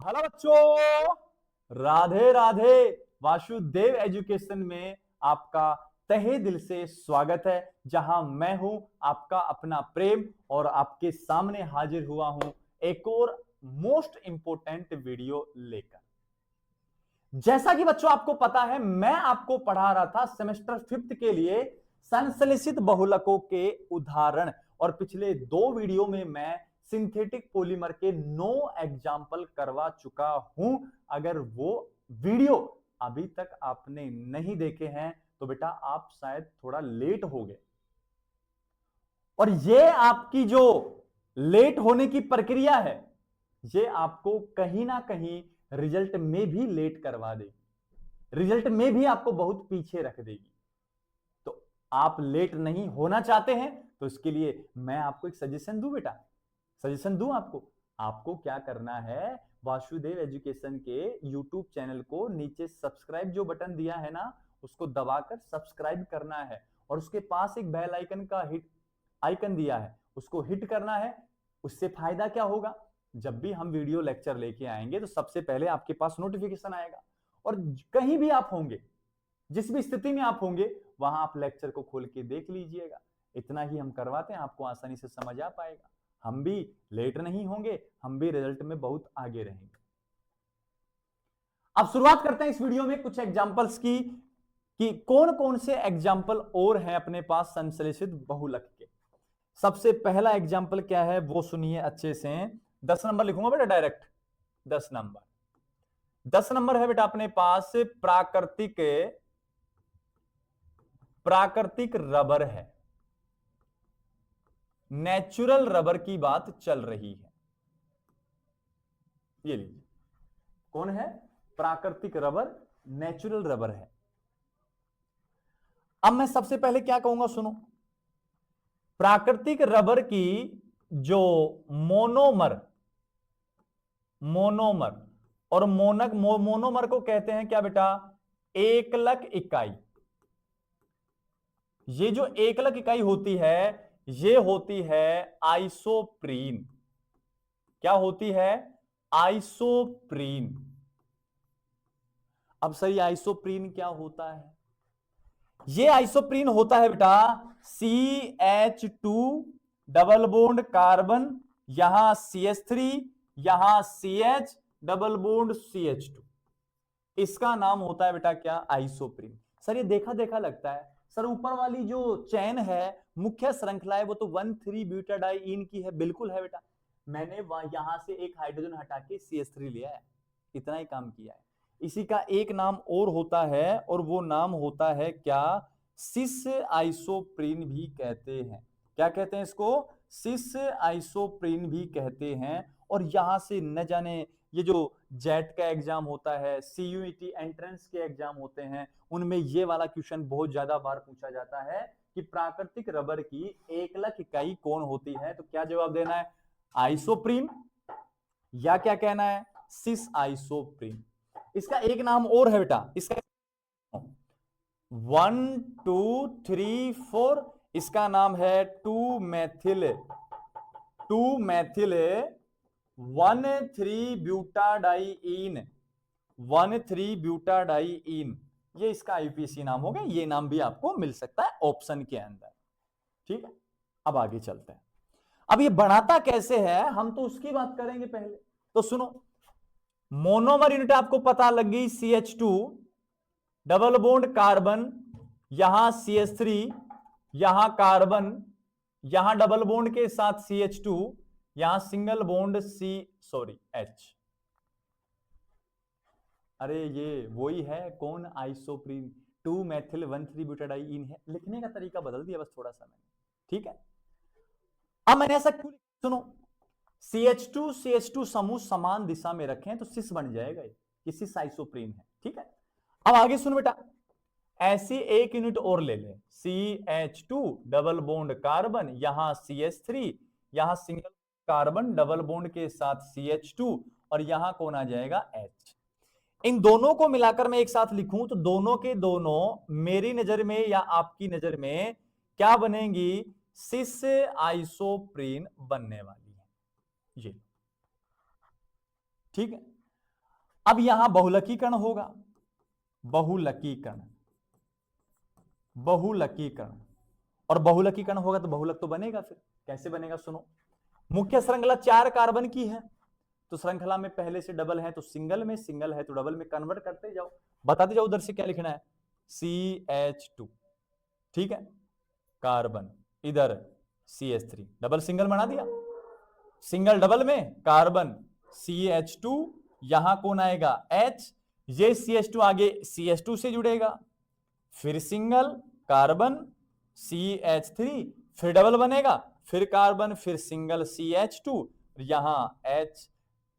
Hello बच्चों, Radhe Radhe. Vasudev education में आपका तहे दिल से स्वागत है, जहां मैं हूं आपका अपना प्रेम और आपके सामने हाजिर हुआ हूं एक और मोस्ट इंपोर्टेंट वीडियो लेकर। जैसा कि बच्चों आपको पता है, मैं आपको पढ़ा रहा था सेमेस्टर 5th के लिए संश्लेषित बहुलकों के उदाहरण, और पिछले 2 वीडियो में मैं सिंथेटिक पॉलीमर के 9 एग्जाम्पल करवा चुका हूं। अगर वो वीडियो अभी तक आपने नहीं देखे हैं तो बेटा आप शायद थोड़ा लेट हो गए, और ये आपकी जो लेट होने की प्रक्रिया है ये आपको कहीं ना कहीं रिजल्ट में भी लेट करवा देगी, रिजल्ट में भी आपको बहुत पीछे रख देगी। तो आप लेट नहीं होना चाहते हैं तो इसके लिए मैं आपको एक सजेशन दूं बेटा, सजेशन दूं आपको क्या करना है, वासुदेव एजुकेशन के यूट्यूब चैनल को नीचे सब्सक्राइब जो बटन दिया है ना उसको दबाकर सब्सक्राइब करना है, और उसके पास एक बेल आइकन का हिट आइकन दिया है उसको हिट करना है। उससे फायदा क्या होगा, जब भी हम वीडियो लेक्चर लेके आएंगे तो सबसे पहले आपके पास नोटिफिकेशन आएगा, और कहीं भी आप होंगे, जिस भी स्थिति में आप होंगे वहां आप लेक्चर को खोल के देख लीजिएगा। इतना ही हम करवाते हैं, आपको आसानी से समझ आ पाएगा, हम भी लेट नहीं होंगे, हम भी रिजल्ट में बहुत आगे रहेंगे। अब शुरुआत करते हैं इस वीडियो में कुछ एग्जांपल्स की कि कौन कौन से एग्जांपल और हैं अपने पास संश्लेषित बहुलक के। सबसे पहला एग्जांपल क्या है वो सुनिए अच्छे से। 10 नंबर लिखूंगा बेटा डायरेक्ट, 10 नंबर है बेटा अपने पास प्राकृतिक रबर है, नेचुरल रबर की बात चल रही है। ये लीजिए, कौन है, प्राकृतिक रबर, नेचुरल रबर है। अब मैं सबसे पहले क्या कहूंगा सुनो, प्राकृतिक रबर की जो मोनोमर और मोनोमर को कहते हैं क्या बेटा, एकलक इकाई। ये जो एकलक इकाई होती है ये होती है आइसोप्रीन। क्या होती है, आइसोप्रीन। अब सही आइसोप्रीन क्या होता है, ये आइसोप्रीन होता है बेटा CH2 डबल बॉन्ड कार्बन, यहां CH3, यहां CH डबल बॉन्ड CH2, इसका नाम होता है बेटा क्या, आइसोप्रीन। सर ये देखा देखा लगता है, सर ऊपर वाली जो चेन है मुख्य श्रृंखला है वो तो 1,3 ब्यूटाडाइइन की है, बिल्कुल है बेटा, मैंने यहां से एक हाइड्रोजन हटा के CH3 लिया है, इतना ही काम किया है। इसी का एक नाम और होता है, और वो नाम होता है क्या, सिस आइसोप्रीन भी कहते हैं। क्या कहते हैं इसको, सिस आइसोप्रीन भी कहते हैं। और यहां से न जाने ये जो जेट का एग्जाम होता है, CUET एंट्रेंस के एग्जाम होते हैं, उनमें ये वाला क्वेश्चन बहुत ज्यादा बार पूछा जाता है कि प्राकृतिक रबर की एकलक इकाई कौन होती है। तो क्या जवाब देना है, आइसोप्रीन, या क्या कहना है, सिस आइसोप्रीन। इसका एक नाम और है बेटा, इसका 1 2 3 4, इसका नाम है 2-मेथिल 1,3-ब्यूटाडाइइन 1,3-ब्यूटाडाइइन, ये इसका आईपीसी नाम होगा। ये नाम भी आपको मिल सकता है ऑप्शन के अंदर, ठीक है। अब आगे चलते हैं, अब ये बनाता कैसे है हम तो उसकी बात करेंगे पहले। तो सुनो, मोनोमर यूनिट आपको पता लग गई, CH2 डबल बॉन्ड कार्बन, यहां CH3, यहां कार्बन, यहां डबल बॉन्ड के साथ CH2, यहां सिंगल बॉन्ड H। अरे ये वही है, कौन, आइसोप्रीन, 2-मेथिल 1,3-ब्यूटाडाइइन है। लिखने का तरीका बदल दिया बस थोड़ा सा मैंने, ठीक है। अब मैंने ऐसा क्यों, सुनो, CH2 समूह समान दिशा में रखें तो सिस बन जाएगा, ये सिस आइसोप्रीन है, ठीक है। अब आगे सुनो बेटा, ऐसी एक यूनिट और ले लें, CH2 डबल बॉन्ड कार्बन, यहां CH3, यहां सिंगल कार्बन डबल बॉन्ड के साथ CH2, और यहां कौन आ जाएगा, H। इन दोनों को मिलाकर मैं एक साथ लिखूं तो दोनों के दोनों मेरी नजर में या आपकी नजर में क्या बनेंगी, सिस आइसोप्रीन बनने वाली है, ये, ठीक है। अब यहां बहुलकीकरण होगा, बहुलकीकरण, बहुलकीकरण, और बहुलकीकरण होगा तो बहुलक तो बनेगा। फिर कैसे बनेगा सुनो, मुख्य श्रृंखला 4 कार्बन की है, तो श्रृंखला में पहले से डबल है तो सिंगल में, सिंगल है तो डबल में कन्वर्ट करते जाओ, बताते जाओ उधर से क्या लिखना है, CH2, ठीक है, कार्बन, इधर CH3, डबल सिंगल बना दिया, सिंगल डबल में कार्बन CH2, यहां कौन आएगा H, ये CH2 आगे CH2 से जुड़ेगा, फिर सिंगल कार्बन CH3, फिर डबल बनेगा, फिर कार्बन, फिर सिंगल CH2, यहां H,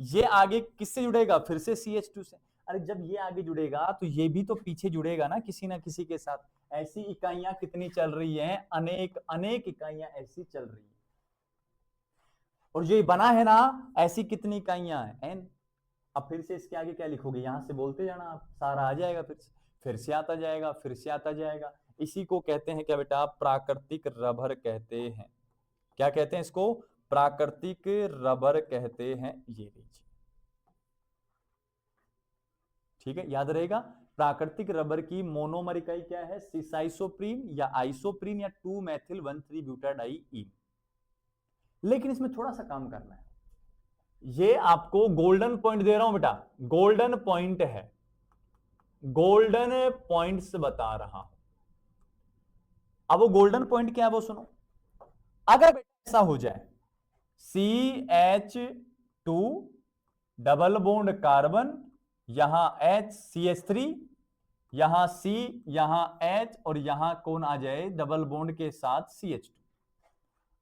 ये आगे किससे जुड़ेगा, फिर से CH2 से। अरे जब ये आगे जुड़ेगा तो ये भी तो पीछे जुड़ेगा ना किसी ना किसी के साथ। ऐसी इकाइयां कितनी चल रही हैं, अनेक अनेक इकाइयां ऐसी चल रही है, और जो बना है ना ऐसी कितनी इकाइयां हैं, n। अब फिर से इसके आगे क्या लिखोगे, यहां से बोलते जाना आप, सारा आ जाएगा, फिर से आता जाएगा, फिर से आता जाएगा। इसी को कहते हैं क्या बेटा, प्राकृतिक रबर कहते हैं। क्या कहते हैं इसको, प्राकृतिक रबर कहते हैं, ये लीजिए, ठीक है, याद रहेगा। प्राकृतिक रबर की मोनोमर इकाई क्या है, सिसाइसोप्रीन या आइसोप्रीन या 2-मेथिल-1,3-ब्यूटाडाइईन। लेकिन इसमें थोड़ा सा काम करना है, ये आपको गोल्डन पॉइंट दे रहा हूं बेटा, गोल्डन पॉइंट है, गोल्डन पॉइंट्स बता रहा हूं। अब वो गोल्डन पॉइंट क्या है वो सुनो, अगर बेटा ऐसा हो जाए CH2 डबल बॉन्ड कार्बन, यहां H CH3, यहां C, यहां H, और यहां कौन आ जाए डबल बॉन्ड के साथ CH2।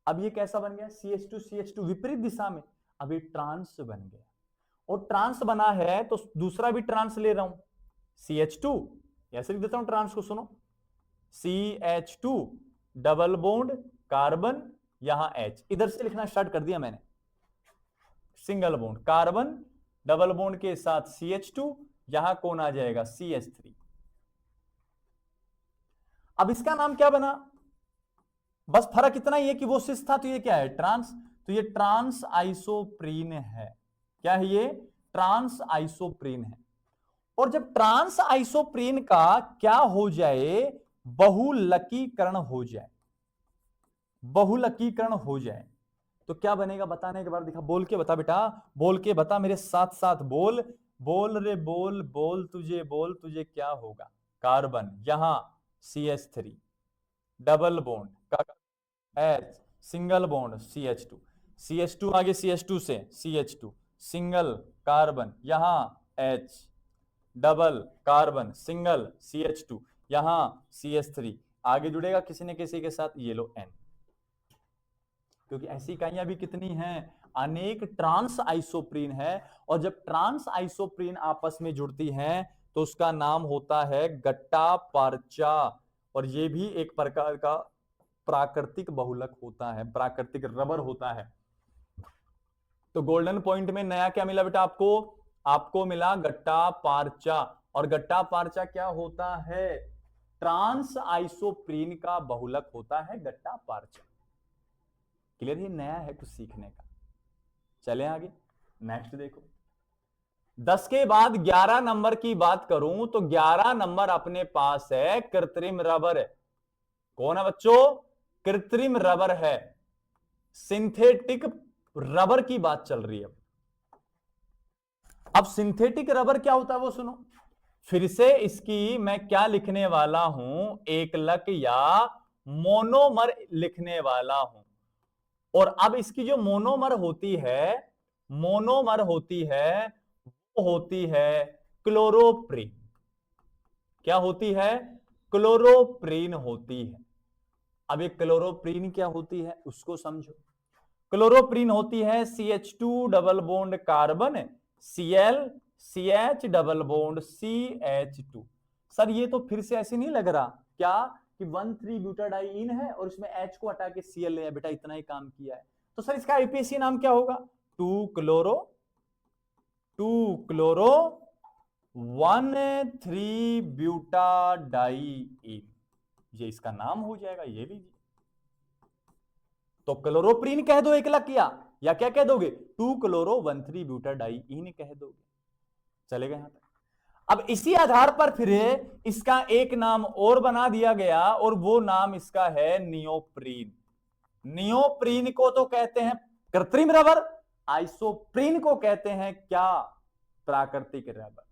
अब ये कैसा बन गया, CH2 CH2 विपरीत दिशा में, अब ये ट्रांस बन गया, और ट्रांस बना है तो दूसरा भी ट्रांस ले रहा हूं, CH2, ऐसे लिख देता हूं ट्रांस को, सुनो, CH2 डबल बॉन्ड कार्बन, यहां H, इधर से लिखना स्टार्ट कर दिया मैंने, single bond carbon double bond के साथ CH2, यहां कौन आ जाएगा CH3। अब इसका नाम क्या बना, बस फर्क इतना ही है कि वो सिस था तो ये क्या है ट्रांस, तो ये ट्रांस आइसोप्रीन है। क्या है ये, ट्रांस आइसोप्रीन है। और जब ट्रांस आइसोप्रीन का क्या हो जाए, बहुलकीकरण हो जाए, बहुलकीकरण हो जाए, तो क्या बनेगा बताने के बाद दिखा, बोल के बता बेटा, बोल के बता, मेरे साथ साथ बोल, बोल रे बोल, बोल तुझे क्या होगा, कार्बन, यहां CH3 double bond H, single bond CH2, CH2 आगे CH2 से CH2, सिंगल कार्बन, यहां H, double carbon, single CH2, यहां CH3, आगे जुड़ेगा किसी न किसी के साथ, ये लो N, क्योंकि ऐसी इकाइयां भी कितनी हैं, अनेक ट्रांस आइसोप्रीन है। और जब ट्रांस आइसोप्रीन आपस में जुड़ती हैं तो उसका नाम होता है गट्टा पार्चा, और ये भी एक प्रकार का प्राकृतिक बहुलक होता है, प्राकृतिक रबर होता है। तो गोल्डन पॉइंट में नया क्या मिला बेटा आपको, आपको मिला गट्टा पार्चा, और गट्टा पार्चा क्या होता है, ट्रांस आइसोप्रीन का बहुलक होता है गट्टा पार्चा। क्लियर, ये नया है कुछ सीखने का। चले आगे, नेक्स्ट देखो, 10 के बाद 11 नंबर की बात करूं तो 11 नंबर अपने पास है कृत्रिम रबर। कौन है बच्चों, कृत्रिम रबर है, सिंथेटिक रबर की बात चल रही है। अब सिंथेटिक रबर क्या होता है वो सुनो, फिर से इसकी मैं क्या लिखने वाला हूं, एकलक या मोनोमर लिखने वाला हूं। और अब इसकी जो मोनोमर होती है, मोनोमर होती है, वो होती है क्लोरोप्रीन। क्या होती है, क्लोरोप्रीन होती है। अब ये क्लोरोप्रीन क्या होती है उसको समझो। क्लोरोप्रीन होती है CH2 double bond carbon Cl CH double bond CH2। Sir ये तो फिर से ऐसे नहीं लग रहा क्या कि 1,3-ब्यूटाडाइईन है और इसमें H को हटा के Cl ले, बेटा इतना ही काम किया है। तो सर इसका आईपीएसी नाम क्या होगा, 2 क्लोरो 1,3-ब्यूटाडाइईन, ये इसका नाम हो जाएगा। ये लीजिए, तो क्लोरोप्रीन कह दो एकलक या क्या कह दोगे, 2 क्लोरो 1,3-ब्यूटाडाइईन कह दोगे। चलेगा यहां तक। अब इसी आधार पर फिर इसका एक नाम और बना दिया गया और वो नाम इसका है नियोप्रीन। नियोप्रीन को तो कहते हैं कृत्रिम रबर, आइसोप्रीन को कहते हैं क्या, प्राकृतिक रबर।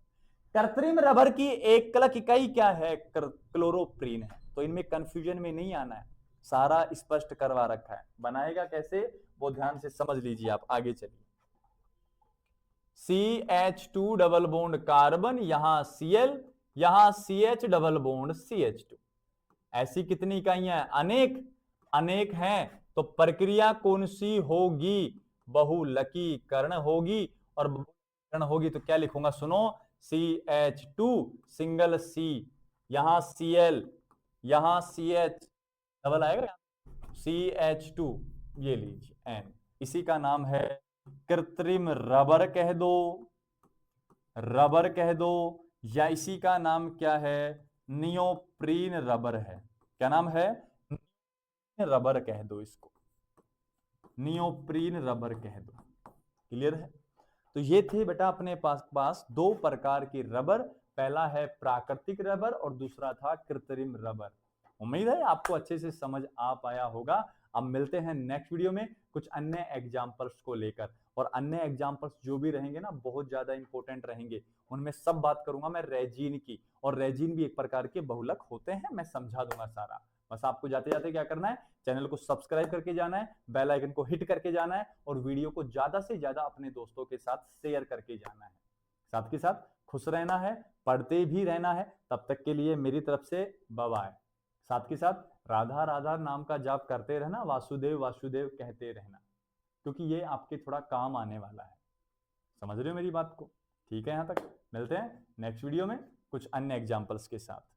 कृत्रिम रबर की एकलक इकाई क्या है, क्लोरोप्रीन है। तो इनमें कंफ्यूजन में नहीं आना है, सारा स्पष्ट करवा रखा है। बनाएगा कैसे वो ध्यान से समझ लीजिए आप, आगे चलिए। CH2 डबल बॉन्ड कार्बन, यहां Cl, यहां CH डबल बॉन्ड CH2। ऐसी कितनी इकाइयां हैं, अनेक, अनेक हैं। तो प्रक्रिया कौन सी होगी, बहुलकीकरण होगी। और बहुलकीकरण होगी तो क्या लिखूंगा, सुनो, CH2 सिंगल C, यहां Cl, यहां CH डबल आएगा, CH2, ये लीजिए N। इसी का नाम है कृत्रिम रबर कह दो, रबर कह दो, या इसी का नाम क्या है, नियोप्रीन रबर है। क्या नाम है, रबर कह दो इसको, नियोप्रीन रबर कह दो। क्लियर है। तो ये थे बेटा अपने पास दो प्रकार के रबर, पहला है प्राकृतिक रबर और दूसरा था कृत्रिम रबर। उम्मीद है आपको अच्छे से समझ आ पाया होगा। अब मिलते हैं नेक्स्ट वीडियो में कुछ अन्य एग्जाम्पल्स को लेकर, और अन्य एग्जाम्पल्स जो भी रहेंगे ना बहुत ज्यादा इंपॉर्टेंट रहेंगे, उनमें सब बात करूंगा मैं रेजिन की। और रेजिन भी एक प्रकार के बहुलक होते हैं, मैं समझा दूंगा सारा। बस आपको जाते जाते क्या करना है, चैनल को सब्सक्राइब करके जाना है, बेल आइकन को हिट करके जाना है, और वीडियो को ज्यादा से ज्यादा अपने दोस्तों के साथ शेयर करके जाना है। साथ के साथ खुश रहना है, पढ़ते भी रहना है। तब तक के लिए मेरी तरफ से बाय बाय। साथ के साथ राधा राधा नाम का जाप करते रहना, वासुदेव वासुदेव कहते रहना, क्योंकि ये आपके थोड़ा काम आने वाला है। समझ रहे हो मेरी बात को, ठीक है। यहां तक मिलते हैं नेक्स्ट वीडियो में कुछ अन्य एग्जाम्पल्स के साथ।